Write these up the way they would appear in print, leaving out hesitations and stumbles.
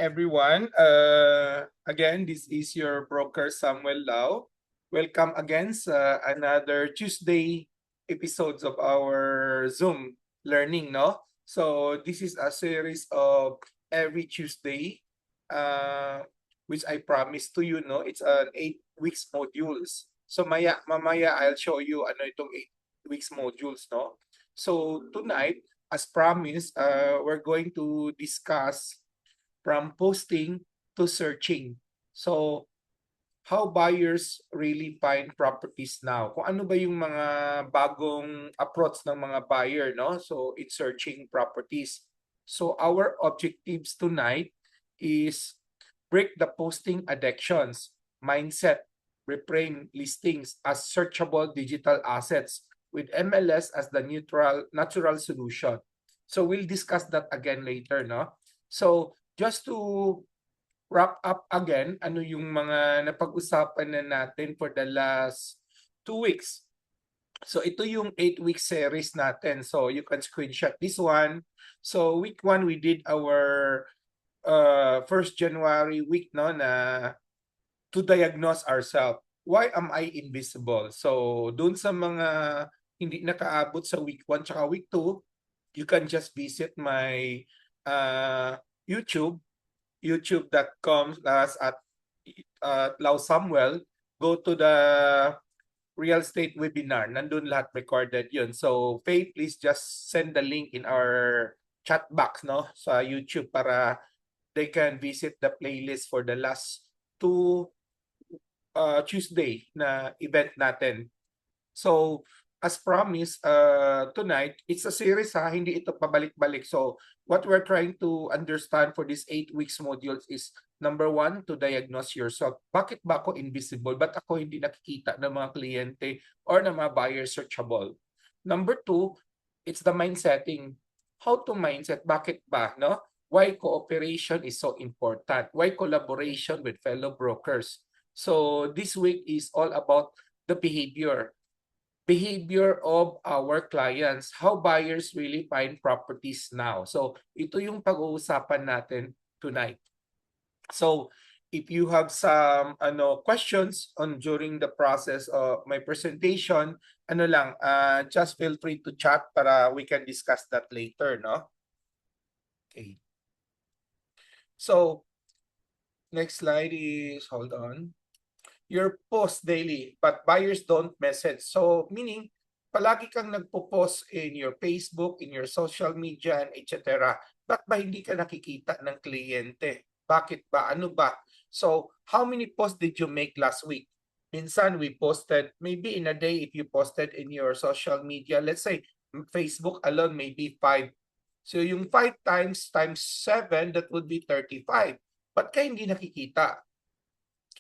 everyone. Again, this is your broker Samuel Lau. Welcome again sa another Tuesday episodes of our Zoom learning, no? So this is a series of every Tuesday, uh, which I promised to you, no? It's an 8 weeks modules. So mamaya I'll show you ano itong 8 weeks modules, no? So tonight, as promised, we're going to discuss from posting to searching. So, how buyers really find properties now? Kung ano ba yung mga bagong approach ng mga buyer, no? So, it's searching properties. So, our objectives tonight is break the posting addictions, mindset, reframe listings as searchable digital assets with MLS as the natural solution. So, we'll discuss that again later, no? So, just to wrap up again, ano yung mga napag-usapan na natin for the last 2 weeks. So ito yung 8-week series natin. So you can screenshot this one. So week 1, we did our 1st January week, no, na to diagnose ourselves. Why am I invisible? So dun sa mga hindi nakaabot sa week 1 tsaka week 2, you can just visit my YouTube youtube.com/at Lau Samuel, go to the real estate webinar. Nandun lahat recorded yun. So, Faye, please just send the link in our chat box, no, sa YouTube para they can visit the playlist for the last 2 Tuesday na event natin. So, as promised, tonight, it's a series ha, hindi ito pabalik-balik. So, what we're trying to understand for this 8 weeks modules is, number 1, to diagnose yourself. Bakit ba ako invisible? Ba't ako hindi nakikita ng mga kliyente or ng mga buyer searchable? Number 2, it's the mindsetting. How to mindset? Bakit ba? No? Why cooperation is so important? Why collaboration with fellow brokers? So, this week is all about the behavior of our clients, how buyers really find properties now. So, ito yung pag-uusapan natin tonight. So, if you have some questions on during the process of my presentation, just feel free to chat para we can discuss that later, no? Okay. So, next slide is, hold on. Your post daily, but buyers don't message. So, meaning, palagi kang nagpo-post in your Facebook, in your social media, and etc. Ba't ba hindi ka nakikita ng kliyente? Bakit ba? Ano ba? So, how many posts did you make last week? Minsan, we posted, maybe in a day, if you posted in your social media, let's say, Facebook alone, maybe 5. So, yung 5 times 7, that would be 35. Ba't ka hindi nakikita?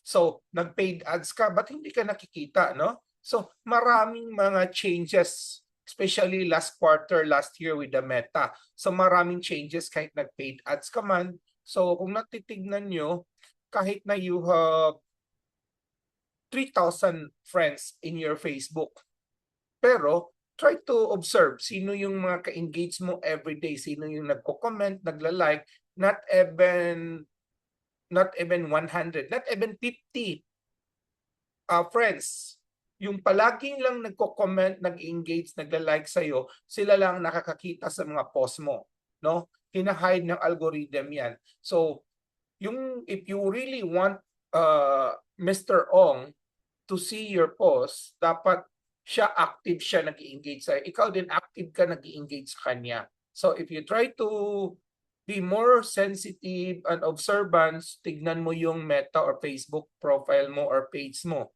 So, nag-paid ads ka, ba't hindi ka nakikita, no? So, maraming mga changes, especially last quarter, last year with the Meta. So, maraming changes kahit nag-paid ads ka man. So, kung natitignan nyo, kahit na you have 3,000 friends in your Facebook, pero try to observe sino yung mga ka-engage mo everyday, sino yung nagko-comment, nagla-like, not even 100, not even 50 friends. Yung palaging lang nagko-comment, nag-engage, nagla-like sa'yo, sila lang nakakakita sa mga post mo, no? Hinahide ng algorithm yan. So, if you really want Mr. Ong to see your post, dapat active siya, nag-engage sa'yo. Ikaw din active ka, nag-engage sa kanya. So, if you try to be more sensitive and observant, tignan mo yung Meta or Facebook profile mo or page mo.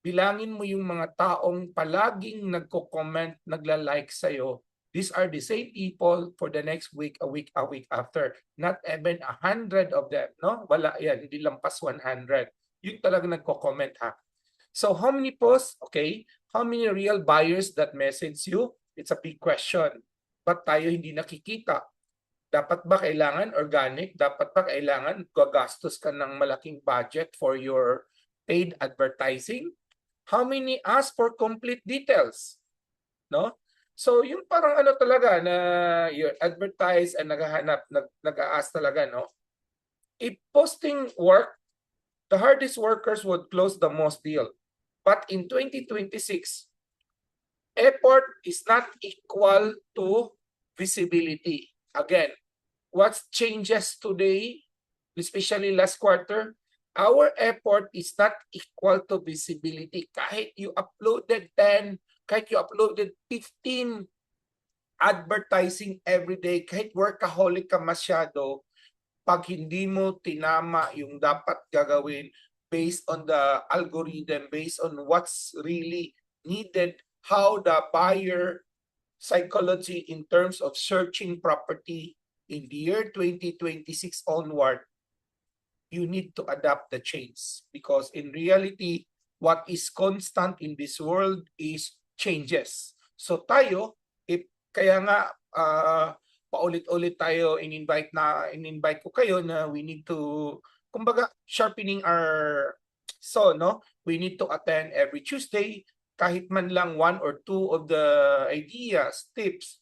Bilangin mo yung mga taong palaging nagko-comment, nagla-like sa'yo. These are the same people for the next week, a week after. Not even 100 of them, no? Wala yan, hindi lampas 100. Yun talaga nagko-comment ha. So how many posts? Okay. How many real buyers that message you? It's a big question. Ba't tayo hindi nakikita? Dapat ba kailangan organic? Dapat ba kailangan gagastos ka ng malaking budget for your paid advertising? How many ask for complete details? No? So, yung parang talaga na you advertise and nag-ask talaga, no? If posting work, the hardest workers would close the most deal. But in 2026, effort is not equal to visibility. Again, what changes today, especially last quarter, our effort is not equal to visibility. Kahit you uploaded 10, kahit you uploaded 15 advertising every day, kahit workaholic ka masyado, pag hindi mo tinama yung dapat gagawin based on the algorithm, based on what's really needed, how the buyer psychology in terms of searching property in the year 2026 onward, you need to adapt the change, because in reality, what is constant in this world is changes. So tayo, if kaya nga paulit-ulit tayo in-invite ko kayo na we need to, kumbaga, sharpening our so, no? We need to attend every Tuesday, kahit man lang one or two of the ideas, tips,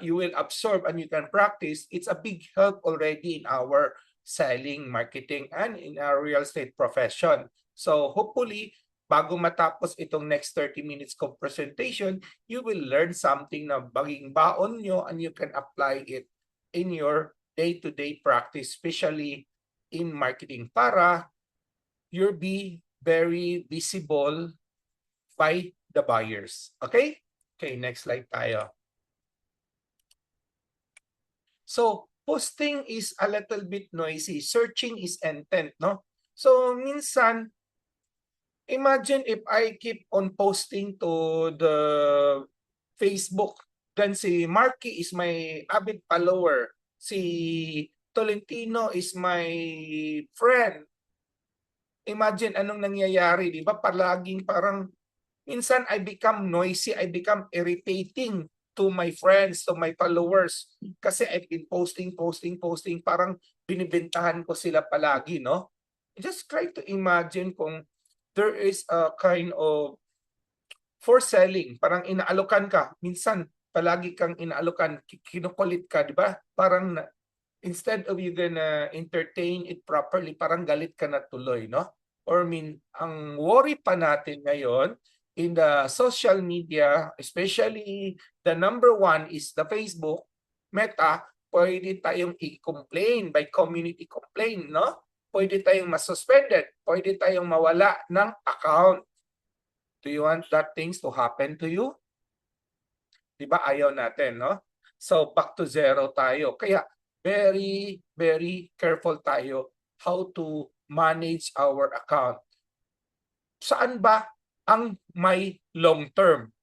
you will absorb and you can practice. It's a big help already in our selling, marketing, and in our real estate profession. So hopefully, bago matapos itong next 30 minutes of presentation, you will learn something na baging baon nyo and you can apply it in your day-to-day practice, especially in marketing, para you'll be very visible by the buyers. Okay? Okay, next slide tayo. So, posting is a little bit noisy. Searching is intent, no? So, minsan, imagine if I keep on posting to the Facebook, then si Marky is my avid follower. Si Tolentino is my friend. Imagine anong nangyayari, di ba? Palaging parang, minsan I become noisy, I become irritating to my friends, to my followers. Kasi I've been posting, parang binibentahan ko sila palagi, no? Just try to imagine kung there is a kind of for selling, parang inaalokan ka, minsan palagi kang inaalokan, kinukulit ka, di ba? Parang instead of you gonna entertain it properly, parang galit ka na tuloy, no? Or ang worry pa natin ngayon in the social media, especially the number one is the Facebook, Meta, pwede tayong i-complain by community complaint, no? Pwede tayong masuspended, pwede tayong mawala ng account. Do you want that things to happen to you? Di ba ayaw natin, no? So back to zero tayo. Kaya very, very careful tayo how to manage our account. Saan ba ang may long term?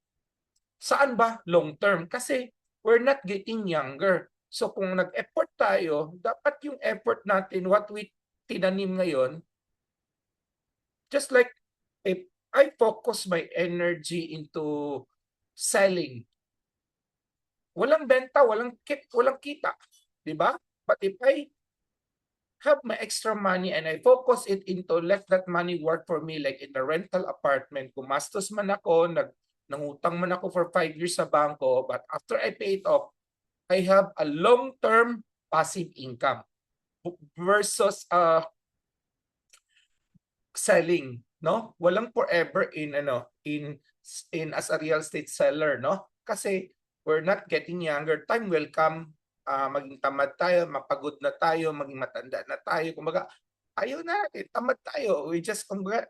Saan ba long term? Kasi we're not getting younger. So kung nag-effort tayo, dapat yung effort natin, what we tinanim ngayon, just like if I focus my energy into selling, walang benta, walang kita, di ba? But if I have my extra money and I focus it into let that money work for me, like in the rental apartment, gumastos man ako, nangutang man ako for 5 years sa bangko, but after I pay it off, I have a long-term passive income versus selling, no? Walang forever in as a real estate seller, no? Kasi we're not getting younger. Time will come, maging tamad tayo, mapagod na tayo, maging matanda na tayo. Kumbaga, ayaw na, tamad tayo. We just, kumbaga,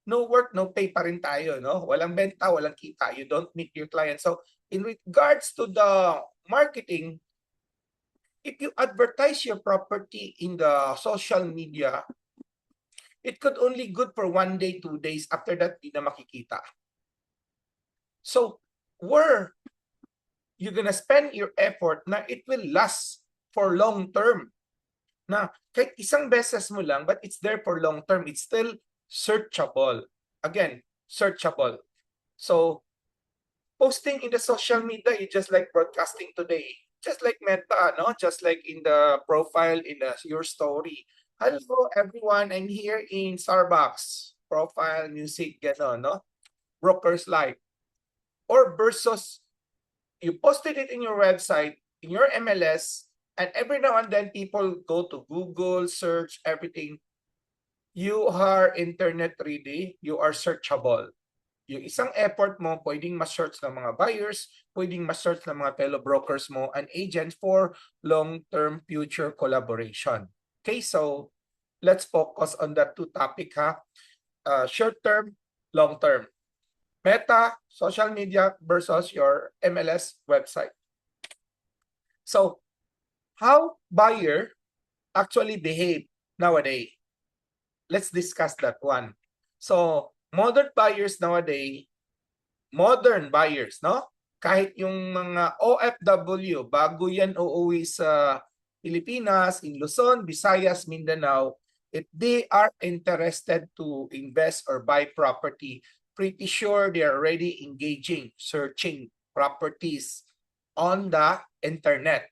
no work, no pay pa rin tayo, no? Walang benta, walang kita. You don't meet your clients. So, in regards to the marketing, if you advertise your property in the social media, it could only good for 1 day, 2 days. After that, di na makikita. So, where you're gonna spend your effort na it will last for long term. Na kahit isang beses mo lang, but it's there for long term. It's still searchable. Again, searchable. So, posting in the social media is just like broadcasting today. Just like Meta, no? Just like in the profile in your story. Hello everyone, I'm here in Starbucks. Profile, music, gano'n, no? Broker's Life. Or versus, you posted it in your website, in your MLS, And every now and then, people go to Google, search everything. You are internet ready, you are searchable. Yung isang effort mo, pwedeng ma-search ng mga buyers, pwedeng ma-search ng mga fellow brokers mo and agents for long-term future collaboration. Okay, so let's focus on that two topic ha. Short-term, long-term. Meta, social media versus your MLS website. So, how buyer actually behave nowadays? Let's discuss that one. So, modern buyers nowadays, modern buyers, no? Kahit yung mga OFW, bago yan uuwi sa Pilipinas, in Luzon, Visayas, Mindanao, if they are interested to invest or buy property, pretty sure they are already engaging, searching properties on the internet.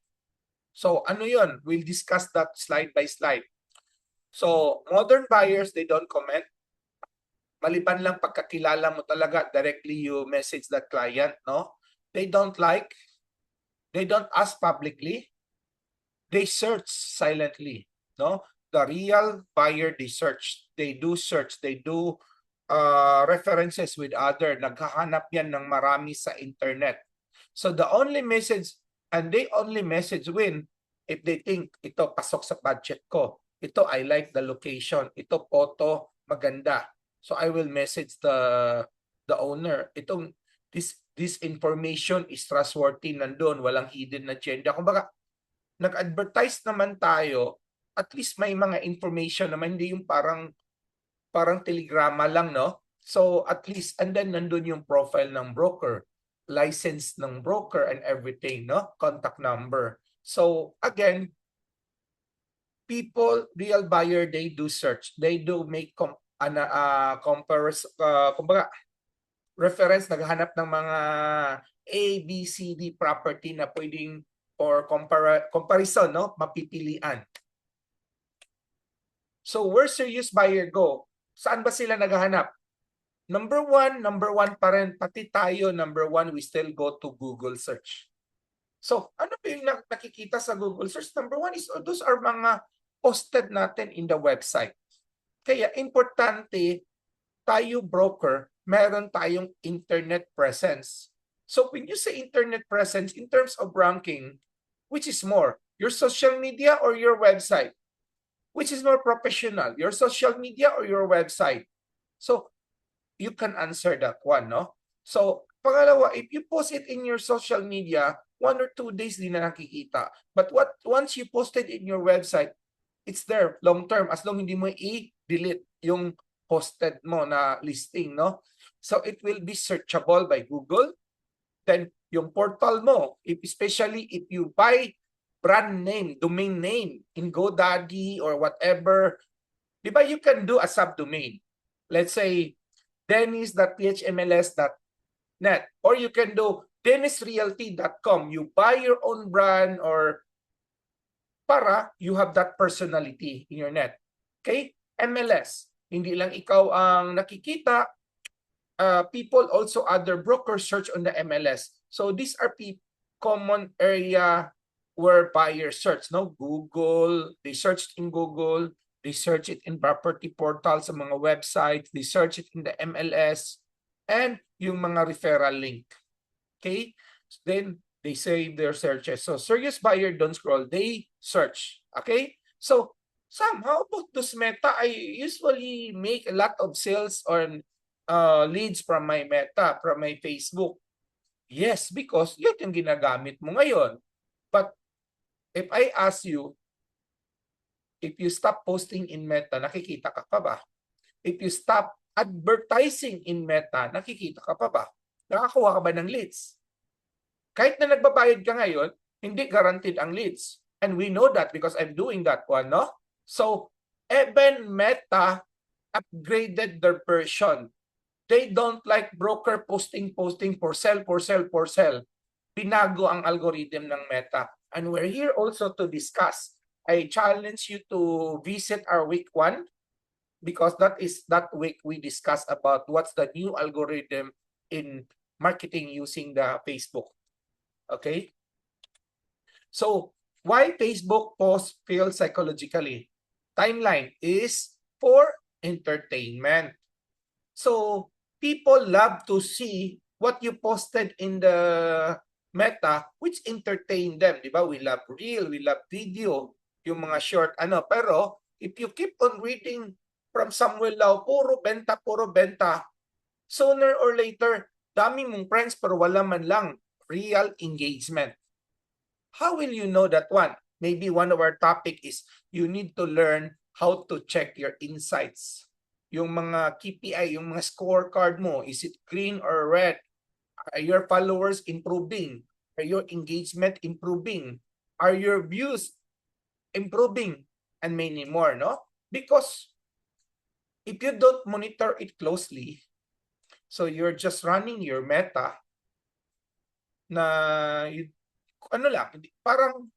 So ano yun? We'll discuss that slide by slide. So modern buyers, they don't comment. Maliban lang pagkakilala mo talaga, directly you message that client, no? They don't like, they don't ask publicly, they search silently, no? The real buyer, they search, they do references with other, naghahanap yan ng marami sa internet. So the only message, and they only message when if they think ito pasok sa budget ko, ito I like the location, ito photo maganda. So I will message the owner. Itong this information is trustworthy, nandun, walang hidden agenda. Kumbaga, nag-advertise naman tayo, at least may mga information naman, hindi yung parang telegrama lang, no? So at least, and then nandun yung profile ng broker, license ng broker and everything, no? Contact number. So again, people, real buyer, they do search, they do make comparison, kumbaga, reference, naghahanap ng mga A, B, C, D property na pwedeng or comparison, no? Mapipilian. So where serious buyer go? Saan ba sila naghahanap? Number one pa rin, pati tayo, number one, we still go to Google search. So ano ba yung nakikita sa Google search? Number one is, those are mga posted natin in the website. Kaya importante, tayo broker, meron tayong internet presence. So when you say internet presence, in terms of ranking, which is more, your social media or your website? Which is more professional, your social media or your website? So you can answer that one, no? So pangalawa, if you post it in your social media, 1 or 2 days din na nakikita. But once you post it in your website, it's there long term, as long hindi mo i-delete yung posted mo na listing, no? So it will be searchable by Google. Then yung portal mo, especially if you buy brand name, domain name in GoDaddy or whatever, di ba you can do a subdomain? Let's say dennis.phmls.net, or you can do dennisrealty.com. You buy your own brand or para you have that personality in your net. Okay? MLS. Hindi lang ikaw ang nakikita. People also, other brokers search on the MLS. So these are common area where buyers search. No? Google, they searched in Google. They search it in property portal sa mga websites. They search it in the MLS. And yung mga referral link. Okay? Then they save their searches. So serious buyer don't scroll, they search. Okay? So Sam, how about those Meta? I usually make a lot of sales on leads from my Meta, from my Facebook. Yes, because yun yung ginagamit mo ngayon. But if I ask you, if you stop posting in Meta, nakikita ka pa ba? If you stop advertising in Meta, nakikita ka pa ba? Nakakuha ka ba ng leads? Kahit na nagbabayad ka ngayon, hindi guaranteed ang leads. And we know that because I'm doing that one, no? So, even Meta upgraded their version. They don't like broker posting for sell. Pinago ang algorithm ng Meta. And we're here also to discuss. I challenge you to visit our week 1 because that week we discussed about what's the new algorithm in marketing using the Facebook. Okay? So, why Facebook posts feel psychologically? Timeline is for entertainment. So people love to see what you posted in the Meta, which entertain them, di ba? We love reel, we love video, yung mga short ano. Pero if you keep on reading from Samuel Lau, puro benta, sooner or later, dami mong friends pero wala man lang real engagement. How will you know that one? Maybe one of our topic is you need to learn how to check your insights. Yung mga KPI, yung mga scorecard mo, is it green or red? Are your followers improving? Are your engagement improving? Are your views improving? And many more, no? Because if you don't monitor it closely, so you're just running your Meta na ano lang, parang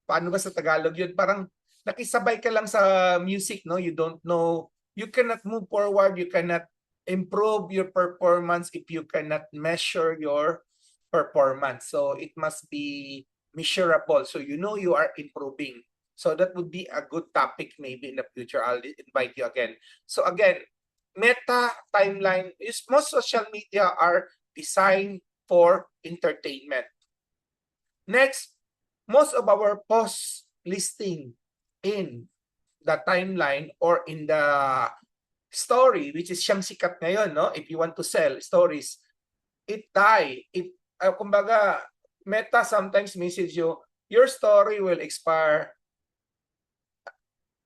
paano ba sa Tagalog yun? Parang nakisabay ka lang sa music, no? You don't know, you cannot move forward, you cannot improve your performance if you cannot measure your performance. So it must be measurable. So you know you are improving. So that would be a good topic maybe in the future. I'll invite you again. So again, Meta timeline is most social media are designed for entertainment. Next, most of our post listing in the timeline or in the story, which is siyang sikat ngayon, no? If you want to sell stories, it die. Kumbaga, Meta sometimes message you, your story will expire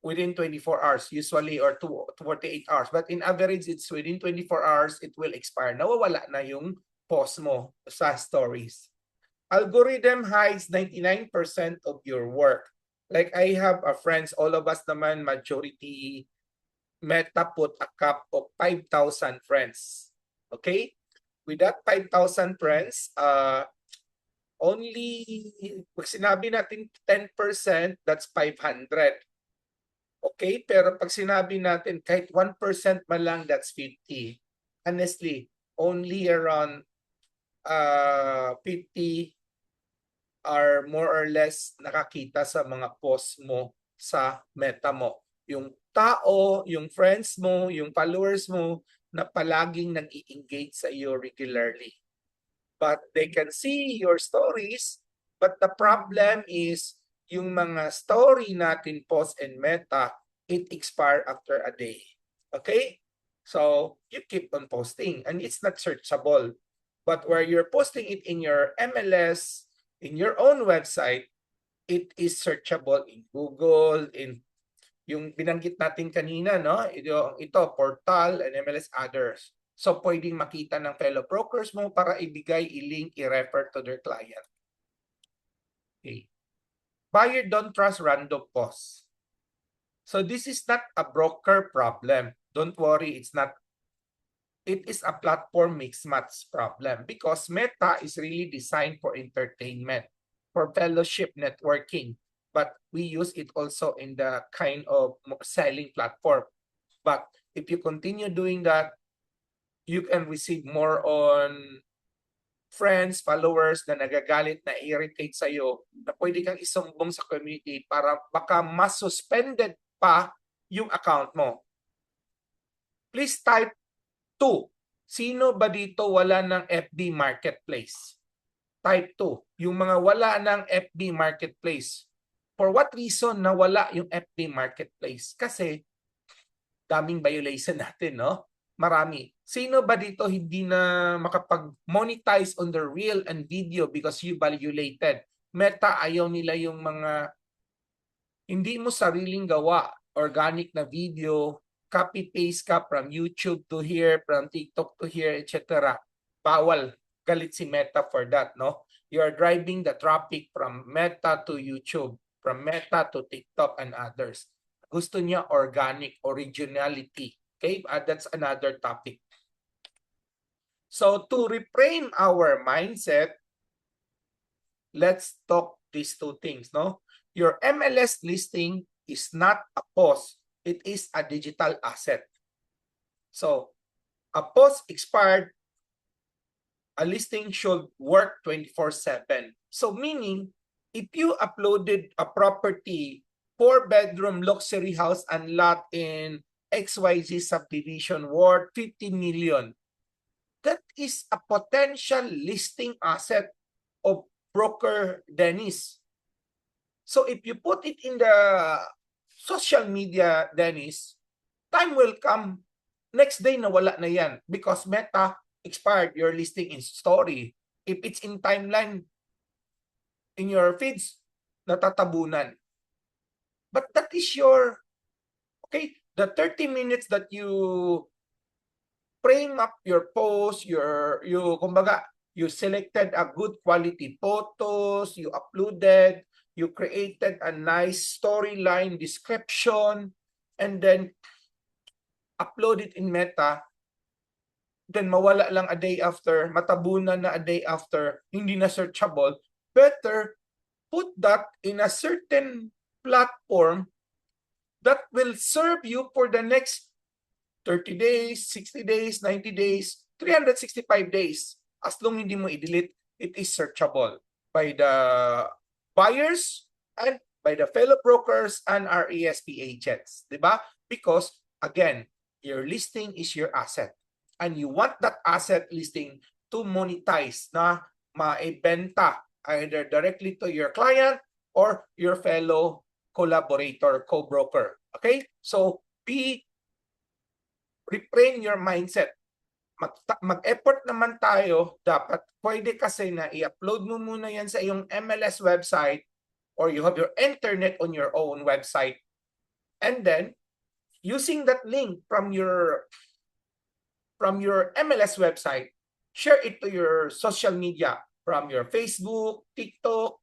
within 24 hours, usually, or 48 hours. But in average, it's within 24 hours, it will expire. Nawawala na yung post mo sa stories. Algorithm hides 99% of your work. Like I have a friends, all of us naman, majority, Meta put a cap of 5,000 friends. Okay? With that 5,000 friends, only, pag sinabi natin 10%, that's 500. Okay? Pero pag sinabi natin kahit 1% man lang, that's 50. Honestly, only around 50 are more or less nakakita sa mga posts mo sa Meta mo. Yung tao, yung friends mo, yung followers mo na palaging nag-i-engage sa iyo regularly. But they can see your stories, but the problem is yung mga story natin post in Meta, it expire after a day. Okay? So you keep on posting and it's not searchable. But where you're posting it in your MLS, in your own website, it is searchable in Google, in yung binanggit natin kanina, no? Ito portal and MLS others. So pwedeng makita ng fellow brokers mo para ibigay, i-link, i-refer to their client. Okay. Buyer don't trust random posts. So this is not a broker problem. Don't worry, it's not. It is a platform mix-match problem because Meta is really designed for entertainment, for fellowship networking, but we use it also in the kind of selling platform. But if you continue doing that, you can receive more on friends, followers na nagagalit, na irritate sa'yo, na pwede kang isumbong sa community para baka mas suspended pa yung account mo. Please type 2. Sino ba dito wala ng FB Marketplace? Type 2. Yung mga wala ng FB Marketplace. For what reason na wala yung FB Marketplace? Kasi daming violation natin, no? Marami. Sino ba dito hindi na makapag-monetize on the reel and video because you violated? Meta, ayaw nila yung mga hindi mo sariling gawa, organic na video, copy-paste ka from YouTube to here, from TikTok to here, etc. Bawal. Galit si Meta for that, no? You are driving the traffic from Meta to YouTube, from Meta to TikTok and others. Gusto niya organic, originality. Okay? That's another topic. So to reframe our mindset, let's talk these two things, no? Your MLS listing is not a post. It is a digital asset. So, a post expired, a listing should work 24/7. So, meaning, if you uploaded a property, 4-bedroom luxury house and lot in XYZ subdivision worth 50 million, that is a potential listing asset of broker Dennis. So if you put it in the social media, Dennis, time will come, next day nawala na yan because Meta expired your listing in story. If it's in timeline, in your feeds, natatabunan. But that is your, okay, the 30 minutes that you frame up your post, kumbaga, you selected a good quality photos, you uploaded, you created a nice storyline description, and then upload it in Meta, then mawala lang a day after, matabunan na a day after, hindi na searchable. Better put that in a certain platform that will serve you for the next 30 days, 60 days, 90 days, 365 days. As long hindi mo i-delete, it is searchable by the buyers and by the fellow brokers and our ESP agents. Diba? Because, again, your listing is your asset. And you want that asset listing to monetize na maibenta either directly to your client or your fellow collaborator, co-broker. Okay? So, refrain your mindset. Mag-effort naman tayo, dapat pwede kasi na i-upload mo muna yan sa iyong MLS website or you have your internet on your own website. And then, using that link from your MLS website, share it to your social media from your Facebook, TikTok,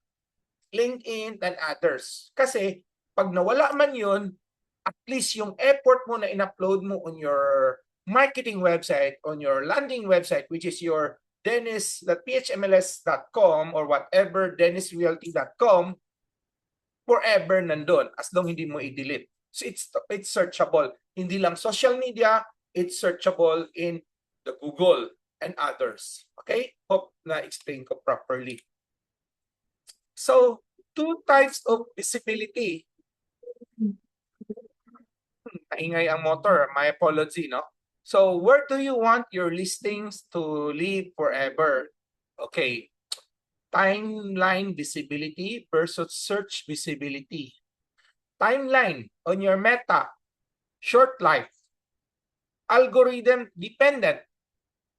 LinkedIn, and others. Kasi pag nawala man yun, at least yung effort mo na in-upload mo on your marketing website, on your landing website, which is your dennis.phmls.com or whatever, dennisrealty.com, forever nandun as long hindi mo i-delete. So it's searchable. Hindi lang social media, it's searchable in the Google and others. Okay? Hope na-explain ko properly. So, two types of visibility. Maingay ang motor. My apology, no? So, where do you want your listings to live forever? Okay. Timeline visibility versus search visibility. Timeline on your Meta, short life. Algorithm dependent.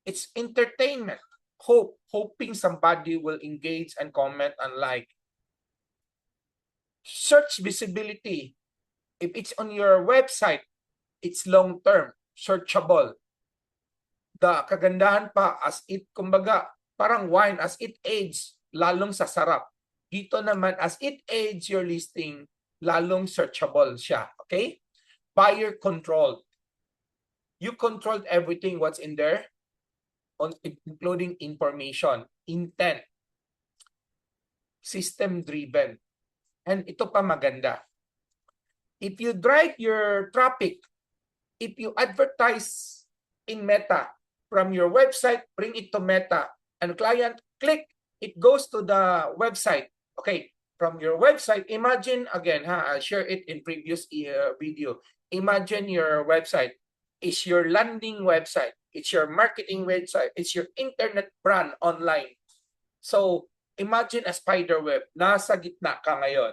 It's entertainment. Hoping somebody will engage and comment and like. Search visibility. If it's on your website, it's long-term, searchable. The kagandahan pa, as it, kumbaga, parang wine, as it ages, lalong sasarap. Dito naman, as it ages your listing, lalong searchable siya. Okay? Buyer control. You controlled everything what's in there, including information, intent, system-driven. And ito pa maganda. If you drive your traffic, if you advertise in Meta from your website, bring it to Meta, and client click, it goes to the website. Okay, from your website, imagine again, I'll share it in previous video. Imagine your website is your landing website. It's your marketing website. It's your internet brand online. So, imagine a spider web. Nasa gitna ka ngayon.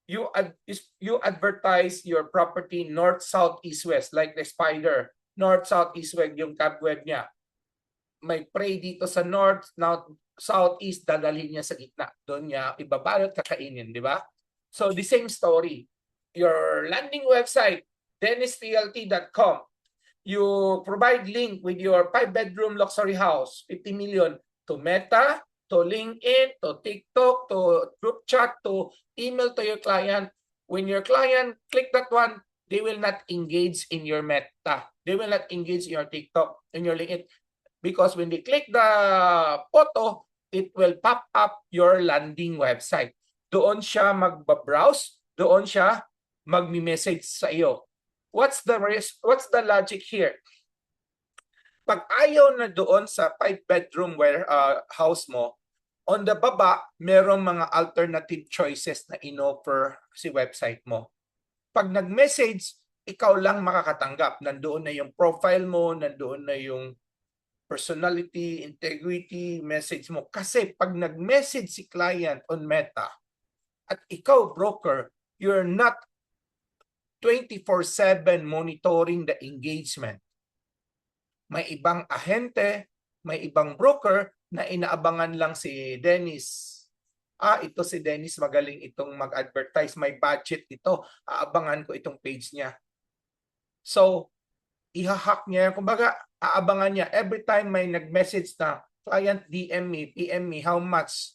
You advertise your property north, south, east, west, like the spider. North, south, east, west yung cobweb niya. May prey dito sa north, south, east, dadalhin niya sa gitna. Doon niya ibabalot, kakainin, di ba? So, the same story. Your landing website, dennisrealty.com. You provide link with your 5-bedroom luxury house, 50 million, to Meta, to LinkedIn, to TikTok, to group chat, to email to your client. When your client click that one, they will not engage in your Meta. They will not engage in your TikTok, in your LinkedIn. Because when they click the photo, it will pop up your landing website. Doon siya magbabrowse, doon siya magmi-message sa iyo. What's the logic here? Pag ayaw na doon sa 5-bedroom house mo, On the baba, merong mga alternative choices na inoffer si website mo. Pag nag-message, ikaw lang makakatanggap. Nandoon na yung profile mo, nandoon na yung personality, integrity, message mo. Kasi pag nag-message si client on Meta at ikaw broker, you're not 24/7 monitoring the engagement. May ibang ahente, may ibang broker na inaabangan lang si Dennis. Ito si Dennis, magaling itong mag-advertise, may budget ito, aabangan ko itong page niya. So, ihahack niya, kumbaga, aabangan niya. Every time may nag-message na, client DM me, PM me, how much?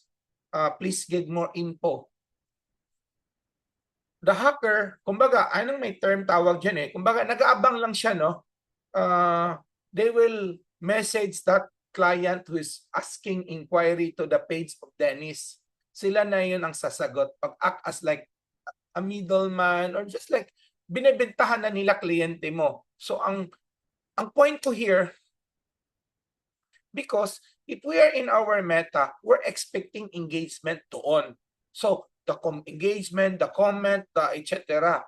Please give more info. The hacker, kumbaga, anong may term tawag dyan kumbaga, nag-aabang lang siya, no? They will message that client who is asking inquiry to the page of Dennis. Sila na yun ang sasagot. Pag-act as like a middleman or just like binibentahan na nila kliyente mo. So ang point ko here, because if we are in our Meta, we're expecting engagement doon. So the engagement, the comment, the etc.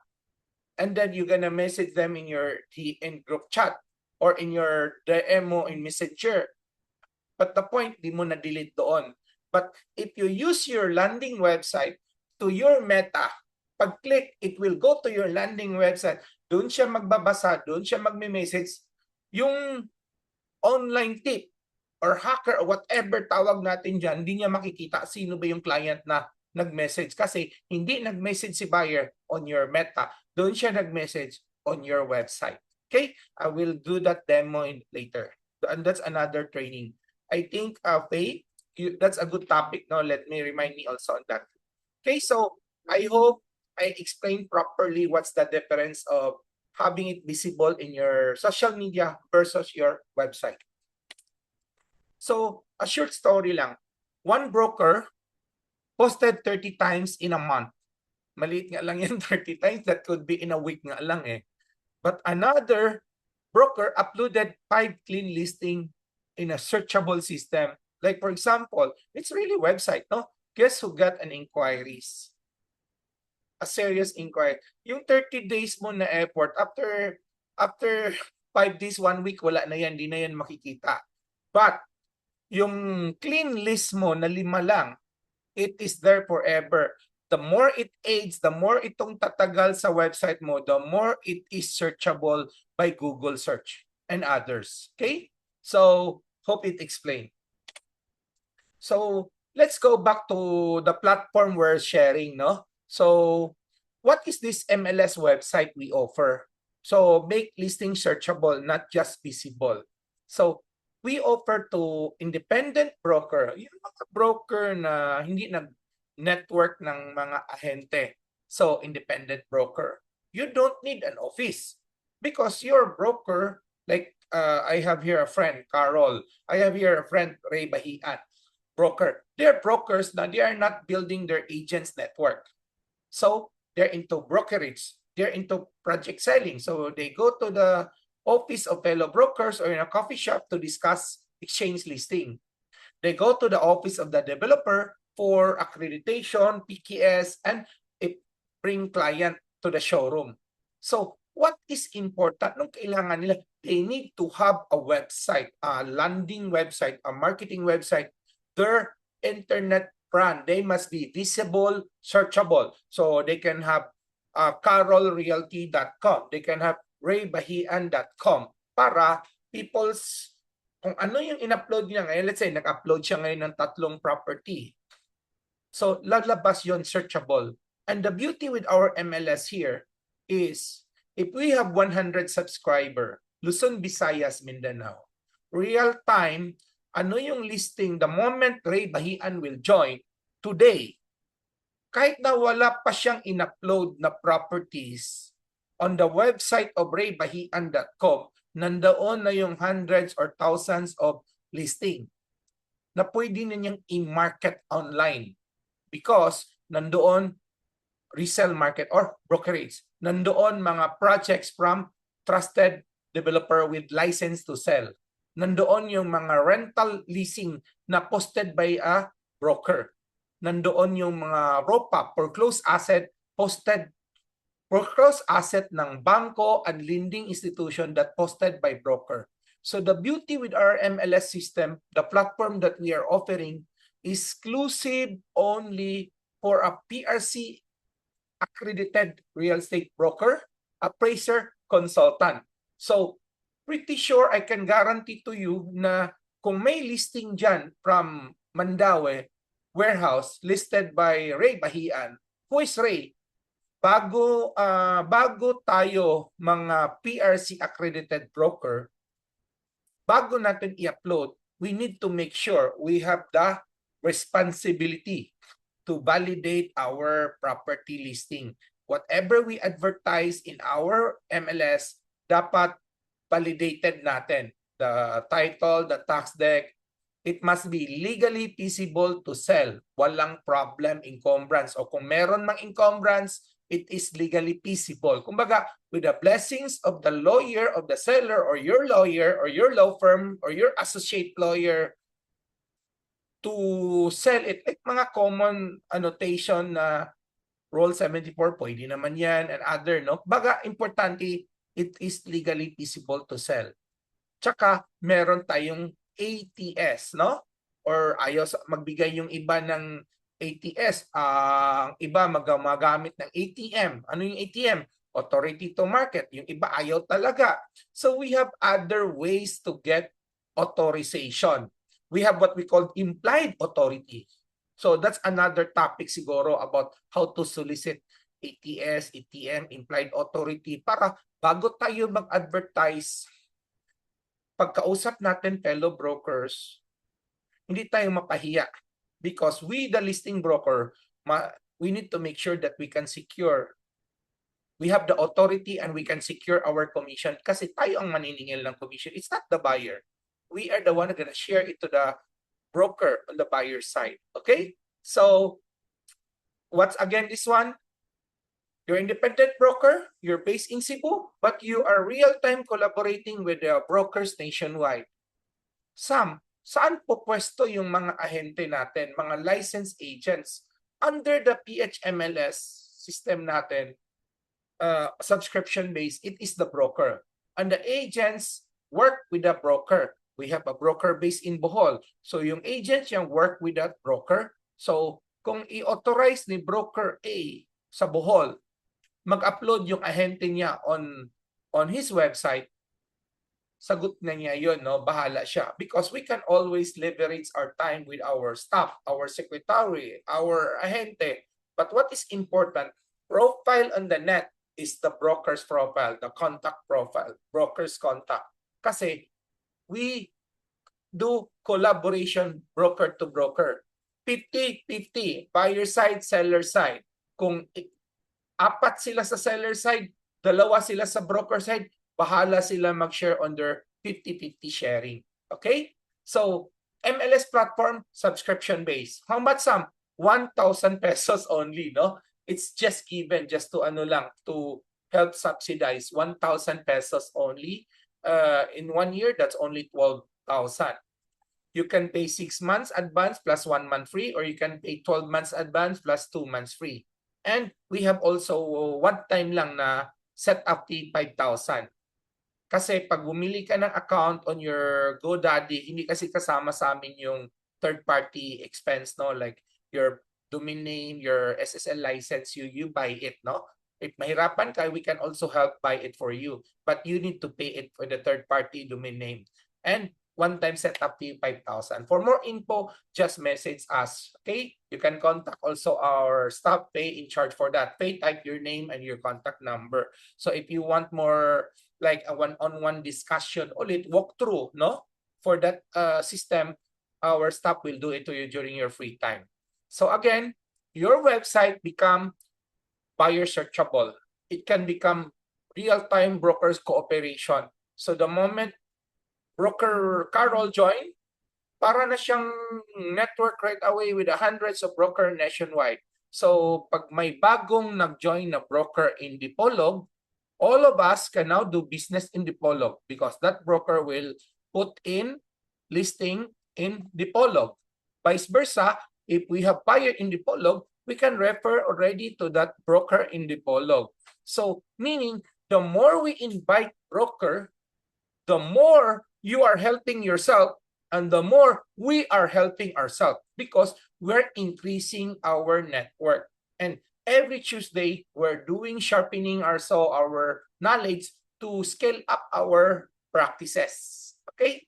And then you're gonna message them in your in group chat or in your DM mo in Messenger. But the point, di mo na-delete doon. But if you use your landing website to your Meta, pag-click, it will go to your landing website. Doon siya magbabasa, doon siya magme-message. Yung online tip or hacker or whatever tawag natin dyan, hindi niya makikita sino ba yung client na nag-message. Kasi hindi nag-message si buyer on your Meta. Doon siya nag-message on your website. Okay? I will do that demo later. And that's another training. I think, Faye, that's a good topic. No, let me remind me also on that. Okay, so I hope I explained properly what's the difference of having it visible in your social media versus your website. So a short story lang. One broker posted 30 times in a month. Maliit nga lang yan, 30 times. That could be in a week nga lang But another broker uploaded 5 clean listing in a searchable system. Like for example, it's really website, no? Guess who got an inquiries? A serious inquiry. Yung 30 days mo na effort, after 5 days, 1 week, wala na yan, di na yan makikita. But yung clean list mo na 5 lang, it is there forever. The more it aids, the more itong tatagal sa website mo, the more it is searchable by Google search and others. Okay? So, hope it explained. So, let's go back to the platform we're sharing, no? So, what is this MLS website we offer? So, make listing searchable, not just visible. So, we offer to independent broker, yung mga broker na hindi nag-network ng mga ahente. So, independent broker. You don't need an office because your broker, like I have here a friend, Carol. I have here a friend, Ray Bahian, broker. They're brokers now. They are not building their agents network. So they're into brokerage. They're into project selling. So they go to the office of fellow brokers or in a coffee shop to discuss exchange listing. They go to the office of the developer for accreditation, PKS, and bring client to the showroom. So what is important nung kailangan nila? They need to have a website, a landing website, a marketing website. Their internet brand, they must be visible, searchable. So they can have carolrealty.com. They can have raybahian.com para people's, kung ano yung in-upload niya ngayon, let's say nag-upload siya ngayon ng 3 property. So lalabas yon, searchable. And the beauty with our MLS here is if we have 100 subscriber, Luzon, Visayas, Mindanao, real time, ano yung listing, the moment Ray Bahian will join today, kahit na wala pa siyang in-upload na properties on the website of raybahian.com, nandoon na yung hundreds or thousands of listing na pwede na niyang i-market online because nandoon resale market or brokerage. Nandoon mga projects from trusted developer with license to sell. Nandoon yung mga rental leasing na posted by a broker. Nandoon yung mga ROPA, foreclosed asset, posted foreclosed asset ng bangko and lending institution that posted by broker. So the beauty with our MLS system, the platform that we are offering, is exclusive only for a PRC accredited real estate broker, appraiser, consultant. So pretty sure I can guarantee to you na kung may listing dyan from Mandaue warehouse listed by Ray Bahian, who is Ray? Bago tayo mga PRC accredited broker, bago natin i-upload, we need to make sure we have the responsibility to validate our property listing. Whatever we advertise in our MLS, dapat validated natin. The title, the tax deck, it must be legally feasible to sell. Walang problem encumbrance. O kung meron mang encumbrance, it is legally feasible. Kumbaga, with the blessings of the lawyer, of the seller, or your law firm, or your associate lawyer, to sell it, like mga common annotation na Rule 74, pwede naman yan, and other, no? Baga, importante, it is legally feasible to sell. Tsaka, meron tayong ATS, no? Or ayaw magbigay yung iba ng ATS. Ang iba magamit ng ATM. Ano yung ATM? Authority to market. Yung iba ayaw talaga. So we have other ways to get authorization. We have what we call implied authority. So that's another topic siguro about how to solicit ATS, ATM, implied authority para bago tayo mag-advertise, pagkausap natin fellow brokers, hindi tayo mapahiya because we, the listing broker, we need to make sure that we can secure, we have the authority and we can secure our commission kasi tayo ang maniningil ng commission. It's not the buyer. We are the one who's gonna share it to the broker on the buyer side. Okay? So, what's again this one? You're independent broker, you're based in Cebu, but you are real-time collaborating with the brokers nationwide. Sam, saan po pwesto yung mga ahente natin, mga licensed agents? Under the PHMLS system natin, subscription-based, it is the broker. And the agents work with the broker. We have a broker based in Bohol. So yung agents yung work with that broker. So kung i-authorize ni broker A sa Bohol, mag-upload yung ahente niya on his website, sagot na niya yun, no? Bahala siya. Because we can always leverage our time with our staff, our secretary, our ahente. But what is important, profile on the net is the broker's profile, the contact profile, broker's contact. Kasi we do collaboration broker to broker. 50-50, buyer side, seller side. Kung apat sila sa seller side, dalawa sila sa broker side, bahala sila mag-share on their 50-50 sharing. Okay? So, MLS platform, subscription-based. How much, Sam? 1,000 pesos only, no? It's just given, just to to help subsidize 1,000 pesos only. In 1 year, that's only 12,000. You can pay 6 months advance plus 1 month free, or you can pay 12 months advance plus 2 months free. And we have also one time lang na set up fee 5,000. Kasi pag bumili ka ng account on your GoDaddy, hindi kasi kasama sa amin yung third-party expense, no? Like your domain name, your SSL license, you buy it, no? If mahirapan ka, we can also help buy it for you. But you need to pay it for the third-party domain name. And one-time setup fee 5,000. For more info, just message us. Okay? You can contact also our staff pay in charge for that. Pay, type your name and your contact number. So if you want more like a one-on-one discussion, ulit walkthrough, no? For that system, our staff will do it to you during your free time. So again, your website become buyer searchable. It can become real-time brokers cooperation. So the moment broker Carol join, para na siyang network right away with the hundreds of broker nationwide. So pag may bagong nag-join na broker in Dipolog, all of us can now do business in Dipolog because that broker will put in listing in Dipolog. Vice versa, if we have buyer in Dipolog, we can refer already to that broker in Dipolog. So meaning the more we invite broker, the more you are helping yourself and the more we are helping ourselves because we're increasing our network. And every Tuesday, we're doing sharpening our knowledge to scale up our practices. Okay?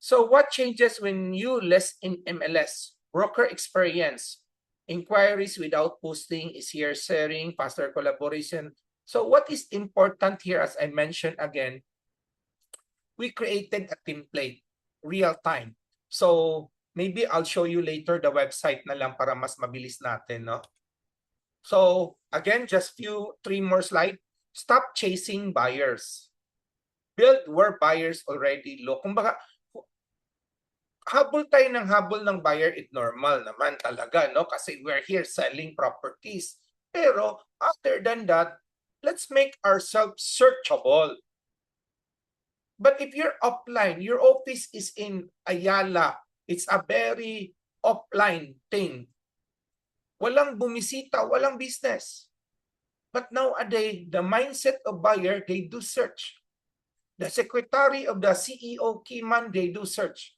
So what changes when you list in MLS? Broker experience, inquiries without posting, easier sharing, faster collaboration. So what is important here, as I mentioned again, we created a template, real time. So maybe I'll show you later the website na lang para mas mabilis natin, no? So again, just three more slides. Stop chasing buyers. Build where buyers already look. Kumbaga, habol tayo ng habol ng buyer, it normal naman talaga, no? Kasi we're here selling properties. Pero other than that, let's make ourselves searchable. But if you're offline, your office is in Ayala, it's a very offline thing. Walang bumisita, walang business. But nowadays, the mindset of buyer, they do search. The secretary of the CEO, Kiman, they do search.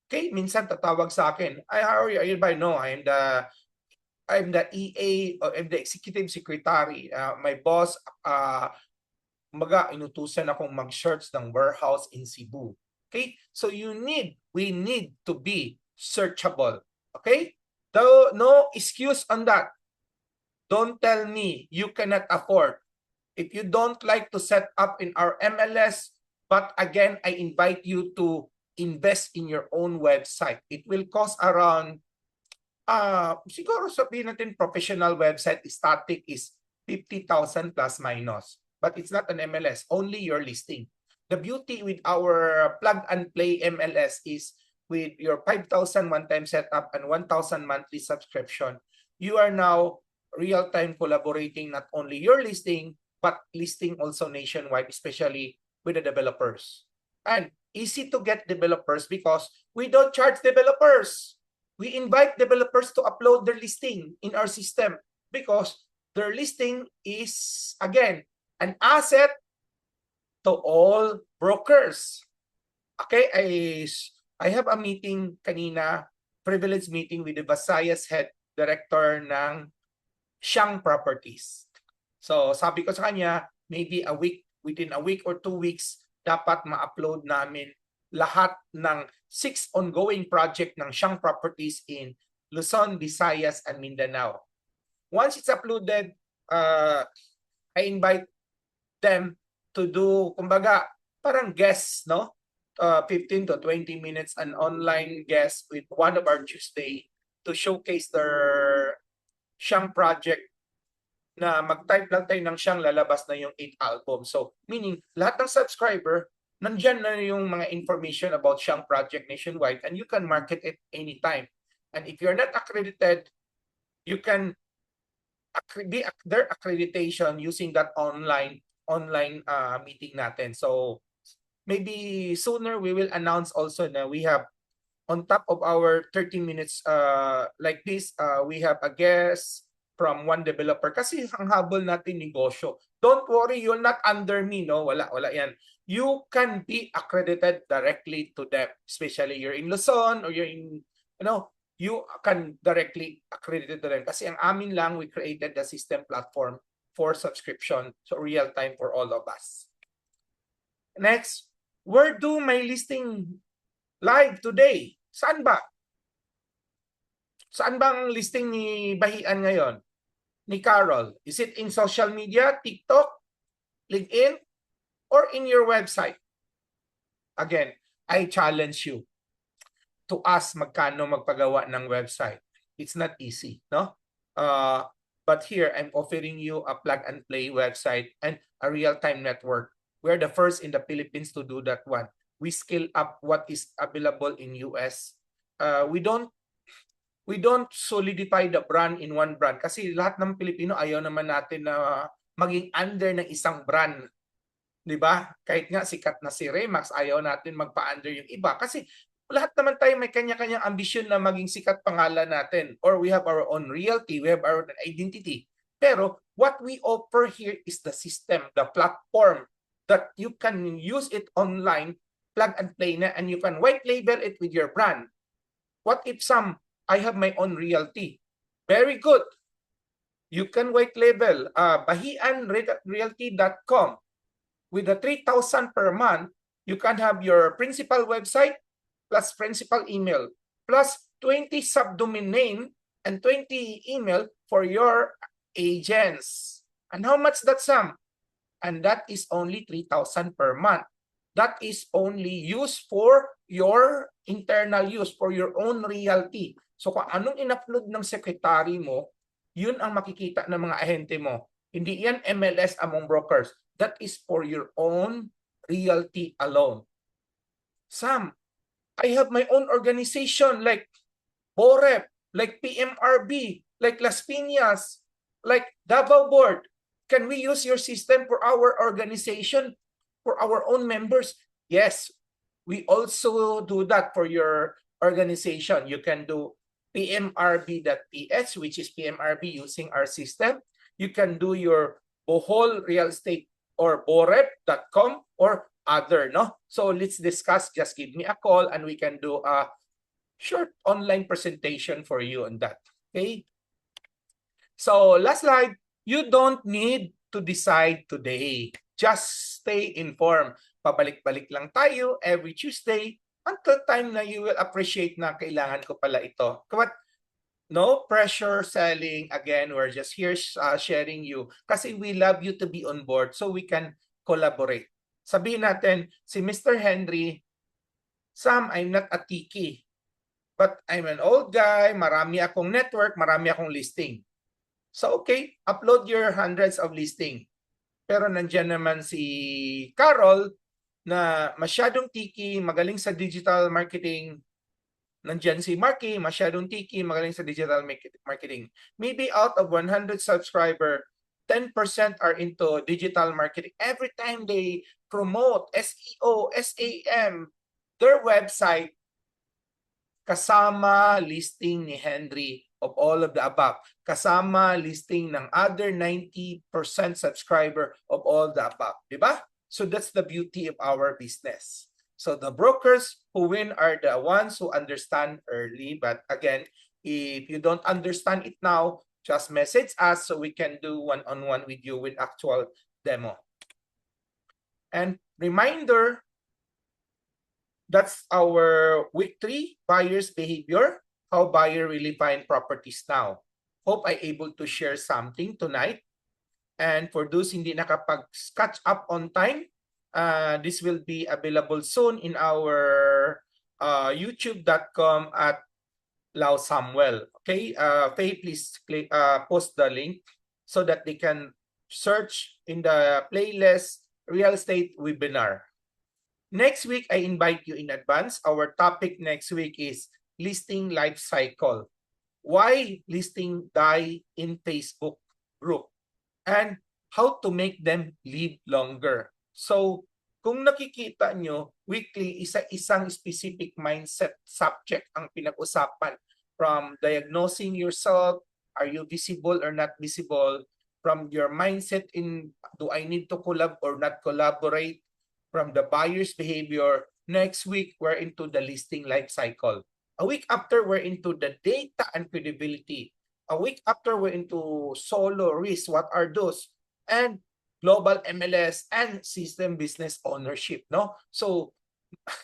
Okay, minsan tatawag sa akin, how are you? No, I'm the EA, or I'm the executive secretary. My boss, inutusan akong mag-search ng warehouse in Cebu. Okay? So we need to be searchable. Okay? No excuse on that. Don't tell me you cannot afford. If you don't like to set up in our MLS, but again, I invite you to invest in your own website. It will cost around, siguro sabihin natin professional website, static is 50,000 plus minus. But it's not an MLS, only your listing. The beauty with our plug and play MLS is with your 5,000 one-time setup and 1,000 monthly subscription, you are now real-time collaborating not only your listing, but listing also nationwide, especially with the developers. And easy to get developers because we don't charge developers. We invite developers to upload their listing in our system because their listing is, again, an asset to all brokers. Okay, I have a meeting kanina, privileged meeting with the Visayas head director ng Siyang Properties. So sabi ko sa kanya, maybe within a week or 2 weeks, dapat ma-upload namin lahat ng 6 ongoing project ng Siyang Properties in Luzon, Visayas, and Mindanao. Once it's uploaded, I invite them to do, kumbaga, parang guests, no? 15 to 20 minutes, an online guest with one of our Tuesday to showcase their Siyang project na mag-type lang tayo ng Siyang, lalabas na yung 8 album. So, meaning, lahat ng subscriber, nandyan na yung mga information about Siyang project nationwide and you can market it anytime. And if you're not accredited, you can be their accreditation using that online meeting natin. So, maybe sooner we will announce also na we have, on top of our 30 minutes like this, we have a guest from one developer. Kasi ang habol natin negosyo. Don't worry, you're not under me, no? Wala yan. You can be accredited directly to them. Especially you're in Luzon or you're in, you can directly accredit to them. Kasi ang amin lang, we created the system platform for subscription. So real time for all of us. Next, where do my listing live today? Saan ba? Saan bang listing ni Bahian ngayon? Ni Carol? Is it in social media, TikTok, LinkedIn, or in your website? Again, I challenge you to ask magkano magpagawa ng website. It's not easy, no? But here, I'm offering you a plug-and-play website and a real-time network. We're the first in the Philippines to do that one. We scale up what is available in US. We don't solidify the brand in one brand kasi lahat ng Pilipino ayaw naman natin na maging under ng isang brand. 'Di ba? Kahit nga sikat na si Remax, ayaw natin magpa-under yung iba kasi lahat naman tayo may kanya-kanyang ambisyon na maging sikat pangalan natin, or we have our own reality, we have our own identity. Pero what we offer here is the system, the platform that you can use it online, plug and play na, and you can white label it with your brand. What if I have my own realty? Very good. You can white label bahianrealty.com. With the 3,000 per month, you can have your principal website plus principal email plus 20 subdomain name and 20 email for your agents. And how much that sum? And that is only 3,000 per month. That is only used for your internal use, for your own realty. So kung anong in-upload ng secretary mo, yun ang makikita ng mga ahente mo. Hindi yan MLS among brokers. That is for your own realty alone. Sam, I have my own organization like BOREP, like PMRB, like Las Piñas, like Davao Board. Can we use your system for our organization, for our own members? Yes, we also do that for your organization. You can do PMRB.ph, which is PMRB using our system. You can do your Bohol Real Estate or borep.com or other, no? So let's discuss. Just give me a call and we can do a short online presentation for you on that. Okay? So last slide, you don't need to decide today. Just stay informed. Pabalik-balik lang tayo every Tuesday until time na you will appreciate na kailangan ko pala ito. But no pressure selling. Again, we're just here sharing you kasi we love you to be on board so we can collaborate. Sabihin natin, si Mr. Henry, Sam, I'm not a tiki, but I'm an old guy, marami akong network, marami akong listing. So okay, upload your hundreds of listing. Pero nandiyan naman si Carol na masyadong tiki, magaling sa digital marketing. Nandiyan si Marky, masyadong tiki, magaling sa digital marketing. Maybe out of 100 subscriber, 10% are into digital marketing. Every time they promote SEO, SAM, their website, kasama listing ni Henry of all of the above. Kasama listing ng other 90% subscriber of all the above. Diba? So that's the beauty of our business. So the brokers who win are the ones who understand early. But again, if you don't understand it now, just message us so we can do one-on-one with you with actual demo. And reminder, that's our week 3, buyer's behavior, how buyer really find properties now. Hope I able to share something tonight. And for those hindi nakapag-catch up on time, this will be available soon in our youtube.com at Lau Samuel. Okay, Faye, please click, post the link so that they can search in the playlist real estate webinar. Next week, I invite you in advance. Our topic next week is listing life cycle. Why listing die in Facebook group? And how to make them live longer. So, kung nakikita nyo, weekly, isa-isang specific mindset subject ang pinag-usapan. From diagnosing yourself, are you visible or not visible? From your mindset in, do I need to collab or not collaborate? From the buyer's behavior. Next week, we're into the listing life cycle. A week after, we're into the data and credibility. A week after, we're into solo risk. What are those? And global MLS and system business ownership. No? So,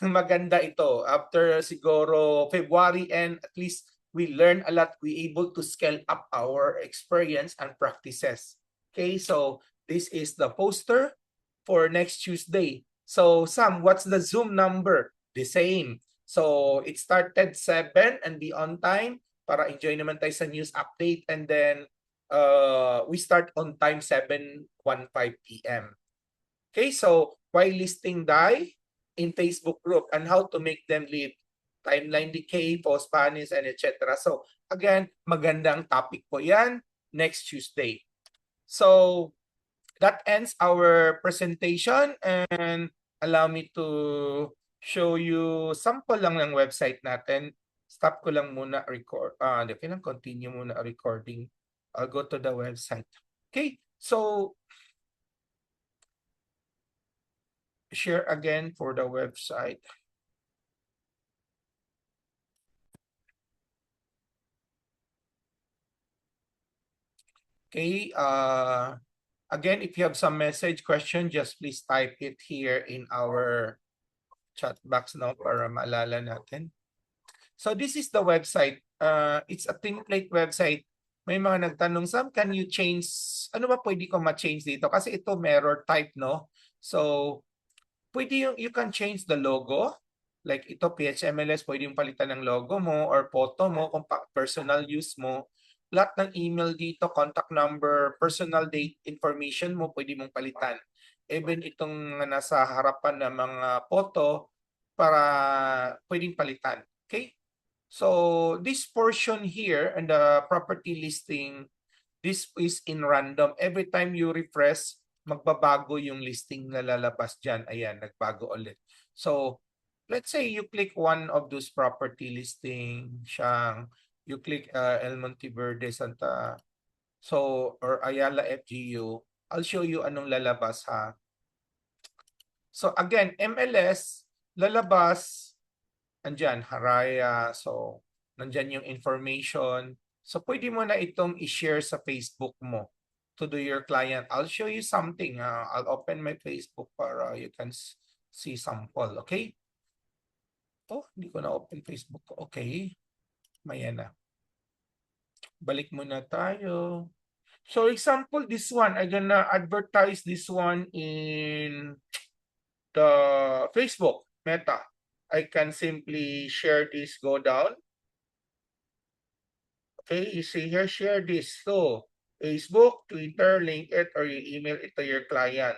maganda ito. After siguro February and at least we learn a lot. We able to scale up our experience and practices. Okay, so this is the poster for next Tuesday. So, Sam, what's the Zoom number? The same. So, it started 7 and be on time para enjoy naman tayo sa news update. And then, we start on time 7:15 p.m. Okay, so, why listing die in Facebook group and how to make them live, timeline decay, false panics, and etc. So, again, magandang topic po yan next Tuesday. So, that ends our presentation and allow me to show you sample lang ng website natin. Stop ko lang muna record. Kailangan continue muna recording. I'll go to the website. Okay, so share again for the website. Okay, again, if you have some message, question, just please type it here in our chat box now para maalala natin. So this is the website. It's a template website. May mga nagtanong, Sam, can you change, ano ba pwede ko ma-change dito? Kasi ito mirror type, no? So, pwede you can change the logo. Like ito, PHMLS, pwede yung palitan ng logo mo or photo mo kung personal use mo. Lahat ng email dito, contact number, personal date information mo, pwede mong palitan. Even itong nasa harapan ng mga photo, para pwedeng palitan. Okay? So this portion here and the property listing, this is in random. Every time you refresh, magbabago yung listing na lalabas dyan. Ayan, nagbago ulit. So let's say you click one of those property listing, siyang, you click El Monteverde Santa, so, or Ayala FGU, I'll show you anong lalabas ha. So again, MLS, lalabas, andyan, Haraya. So, nandyan yung information. So, pwede mo na itong i-share sa Facebook mo to do your client. I'll show you something. I'll open my Facebook para you can see sample. Okay? Oh, hindi ko na open Facebook ko. Okay. Maya na. Balik muna tayo. So, example, this one. I'm gonna advertise this one in the Facebook, Meta. I can simply share this, go down. Okay, you see here, share this to Facebook, Twitter, link it, or you email it to your client.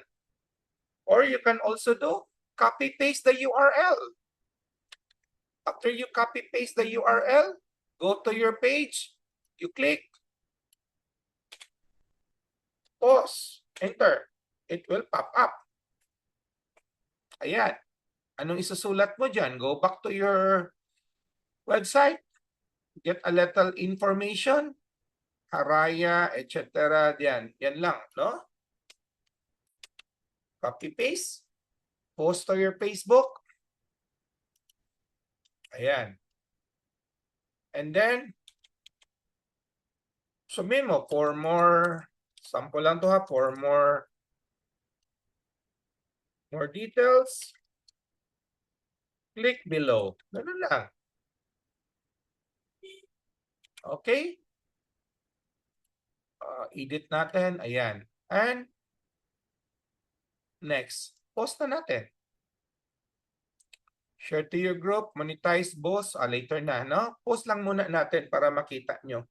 Or you can also do copy paste the URL. After you copy paste the URL, go to your page, you click, pause, enter. It will pop up. Ayan. Anong isusulat mo dyan? Go back to your website, get a little information, Haraya, etc. Yan. Yan lang, no? Copy paste, post to your Facebook. Ayan. And then, submit mo for more, sample lang to ha, for more details, click below. Ganun lang. Okay? Edit natin. Ayan. And next, post na natin. Share to your group, monetize, boss. Later na, no? Post lang muna natin para makita nyo.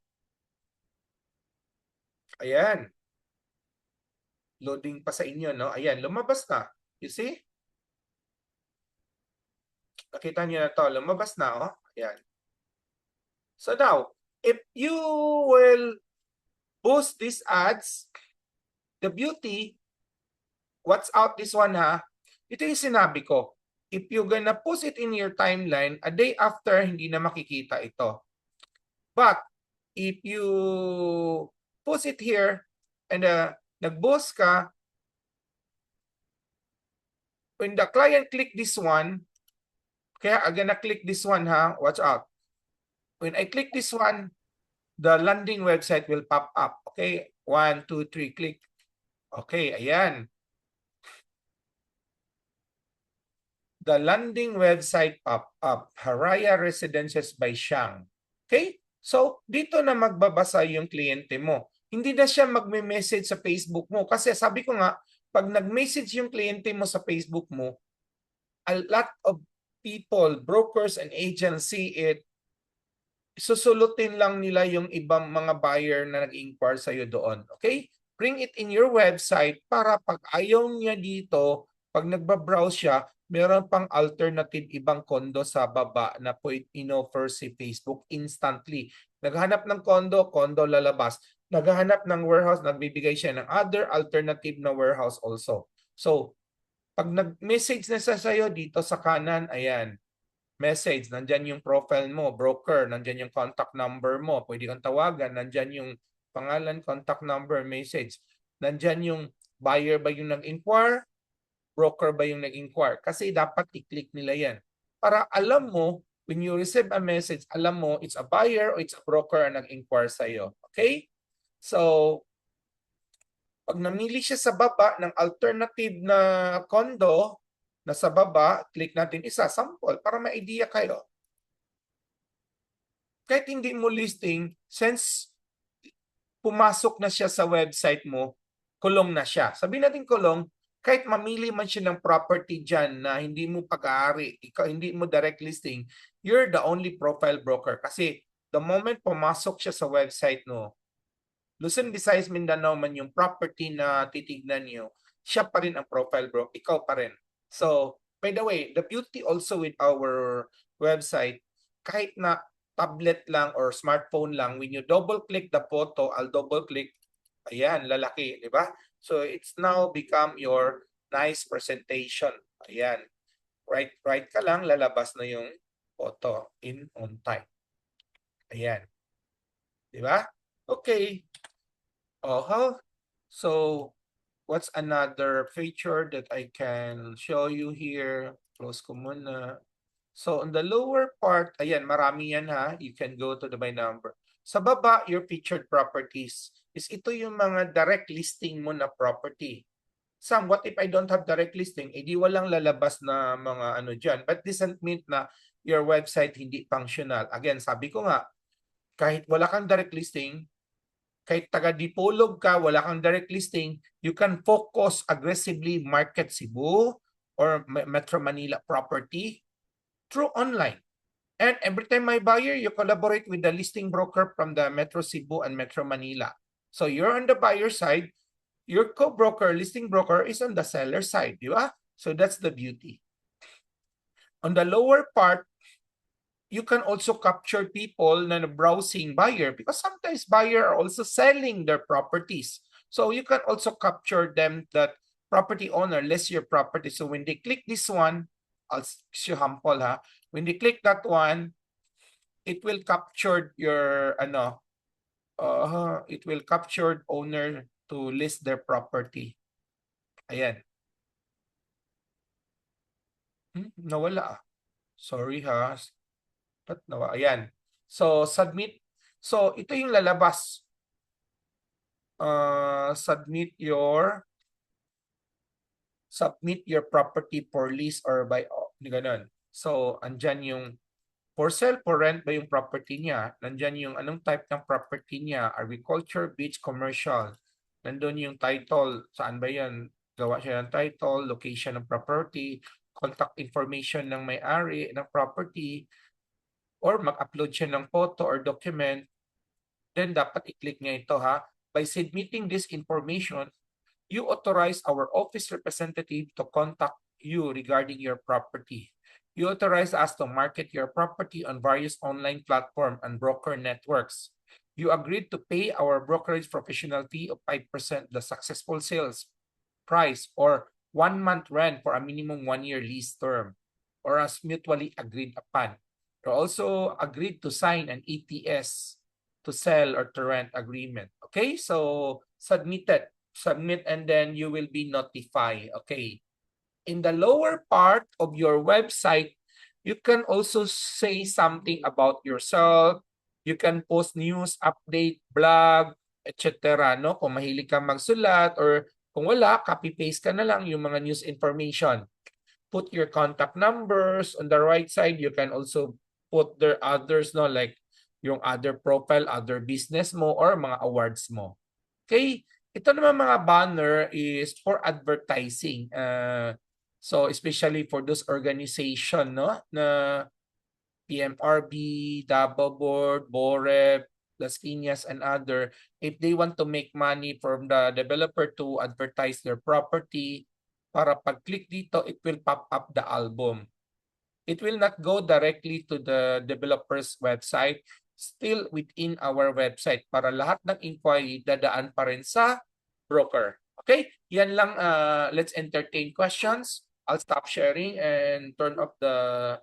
Ayan. Loading pa sa inyo, no? Ayan, lumabas na. You see? Nakita nyo na to. Lumabas na, oh. Ayan. So now, if you will boost these ads, the beauty, what's out this one ha? Ito yung sinabi ko. If you're gonna post it in your timeline, a day after, hindi na makikita ito. But, if you post it here, and nag-boost ka, when the client click this one, kaya I'm gonna click this one ha, watch out. When I click this one, the landing website will pop up. Okay, 1, 2, 3, click. Okay, ayan. The landing website pop up, Haraya Residences by Xiang. Okay? So, dito na magbabasa yung kliyente mo. Hindi na siya magme-message sa Facebook mo. Kasi sabi ko nga, pag nag-message yung kliyente mo sa Facebook mo, a lot of people, brokers and agents see it, susulutin lang nila yung ibang mga buyer na nag-inquire sa'yo doon. Okay? Bring it in your website para pag ayaw niya dito, pag nagbabrowse siya, meron pang alternative ibang condo sa baba na pwede in-offer si Facebook instantly. Naghanap ng condo, condo lalabas. Naghahanap ng warehouse, nagbibigay siya ng other alternative na warehouse also. So, Pag nag-message na sa sa'yo dito sa kanan, ayan, message, nandyan yung profile mo, broker, nandyan yung contact number mo, pwede kang tawagan, nandyan yung pangalan, contact number, message, nandyan yung buyer ba yung nag-inquire, broker ba yung nag-inquire, kasi dapat i-click nila yan. Para alam mo, when you receive a message, alam mo it's a buyer or it's a broker ang nag-inquire sa'yo. Okay? So, pag namili siya sa baba ng alternative na condo, na sa baba, click natin isa, sample, para may idea kayo. Kahit hindi mo listing, since pumasok na siya sa website mo, kulong na siya. Sabihin natin kulong, kahit mamili man siya ng property dyan na hindi mo pag-aari, hindi mo direct listing, you're the only profile broker. Kasi the moment pumasok siya sa website mo, Luzon, Visayas, Mindanao man yung property na titignan niyo, siya pa rin ang profile broker, ikaw pa rin. So, by the way, the beauty also with our website, kahit na tablet lang or smartphone lang, when you double-click the photo, I'll double-click, ayan, lalaki, di ba? So, it's now become your nice presentation. Ayan. Right ka lang, lalabas na yung photo in on time. Ayan. Di ba? Okay. So, what's another feature that I can show you here? Close ko muna. So, on the lower part, ayan, marami yan ha. You can go to the by number. Sa baba, your featured properties. Ito yung mga direct listing mo na property. Sam, what if I don't have direct listing? Eh, di walang lalabas na mga ano dyan. But this doesn't mean na your website hindi functional. Again, sabi ko nga, kahit wala kang direct listing, kahit taga-Dipolog ka, wala kang direct listing, you can focus aggressively market Cebu or Metro Manila property through online. And every time my buyer, you collaborate with the listing broker from the Metro Cebu and Metro Manila. So you're on the buyer side, your co-broker, listing broker is on the seller side, di ba? So that's the beauty. On the lower part, you can also capture people na browsing buyer because sometimes buyer are also selling their properties. So you can also capture them, that property owner list your property. So when they click this one, I'll show sample ha. When they click that one, it will capture your it will capture owner to list their property. Ayan. Nawala. Sorry ha. Ba't nawa? Ayan. So, submit. So, ito yung lalabas. Submit your property for lease or buy. Ganun. So, andyan yung for sale, for rent ba yung property niya? Nandyan yung anong type ng property niya? Agriculture, beach, commercial. Nandun yung title. Saan ba yan? Gawa siya ng title, location ng property, contact information ng may-ari ng property, or mag-upload siya ng photo or document, then dapat i-click niya ito ha. By submitting this information, you authorize our office representative to contact you regarding your property. You authorize us to market your property on various online platforms and broker networks. You agreed to pay our brokerage professional fee of 5% the successful sales price or 1 month rent for a minimum 1-year lease term or as mutually agreed upon. You also agreed to sign an ETS to sell or to rent agreement. Okay, so submit and then you will be notified. Okay, in the lower part of your website, you can also say something about yourself. You can post news, update, blog, etc. No? Kung mahilig kang magsulat or kung wala, copy-paste ka na lang yung mga news information. Put your contact numbers on the right side. You can also put their others, no, like yung other profile, other business mo, or mga awards mo. Okay? Ito naman mga banner is for advertising. So especially for those organization, no, na PMRB, Davao Board, BOREP, Las Piñas, and other, if they want to make money from the developer to advertise their property, para pag-click dito, it will pop up the album. It will not go directly to the developer's website, still within our website para lahat ng inquiry dadaan pa rin sa broker. Okay? Yan lang, let's entertain questions. I'll stop sharing and turn off the